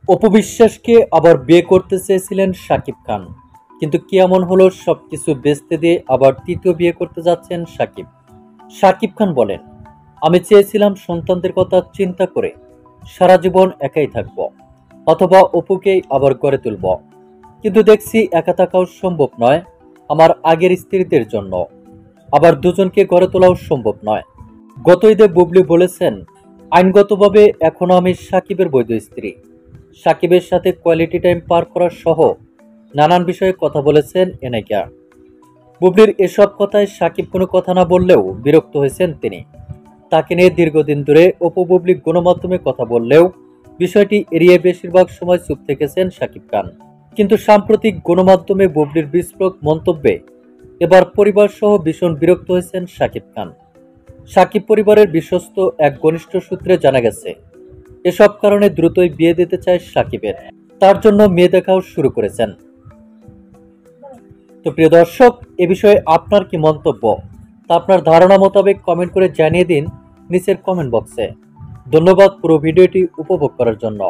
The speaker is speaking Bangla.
অপু বিশ্বাসকে আবার বিয়ে করতে চেয়েছিলেন শাকিব খান, কিন্তু কি এমন হলো সবকিছু বেচতে দিয়ে আবার তৃতীয় বিয়ে করতে যাচ্ছেন শাকিব। শাকিব খান বলেন, আমি চেয়েছিলাম সন্তানদের কথা চিন্তা করে সারা জীবন একাই থাকব, অথবা অপুকেই আবার গড়ে তুলব, কিন্তু দেখছি একা থাকাও সম্ভব নয় আমার আগের স্ত্রীদের জন্য, আবার দুজনকে গড়ে তোলাও সম্ভব নয়। গত ঈদে বুবলি বলেছেন, আইনগতভাবে এখনো আমি সাকিবের বৈধ স্ত্রী। সাকিবের সাথে কোয়ালিটি টাইম পার করা সহ নানান বিষয়ে কথা বলেছেন এনাইকা। বুবলির এসব কথায় সাকিব কোনো কথা না বললেও বিরক্ত হয়েছেন তিনি। তাকে নিয়ে দীর্ঘদিন ধরে অপু বুবলি গণমাধ্যমে কথা বললেও বিষয়টি এড়িয়ে বেশিরভাগ সময় চুপ থেকেছেন সাকিব খান। কিন্তু সাম্প্রতিক গণমাধ্যমে বুবলির বিস্ফোরক মন্তব্যে এবার পরিবার সহ ভীষণ বিরক্ত হয়েছেন সাকিব খান। সাকিব পরিবারের বিশ্বস্ত এক ঘনিষ্ঠ সূত্রে জানা গেছে, এসব কারণে দ্রুতই বিয়ে দিতে চায় সাকিবের, তার জন্য মেয়ে দেখাও শুরু করেছেন। তো প্রিয় দর্শক, এ বিষয়ে আপনার কি মন্তব্য তা আপনার ধারণা মোতাবেক কমেন্ট করে জানিয়ে দিন নিচের কমেন্ট বক্সে। ধন্যবাদ পুরো ভিডিওটি উপভোগ করার জন্য।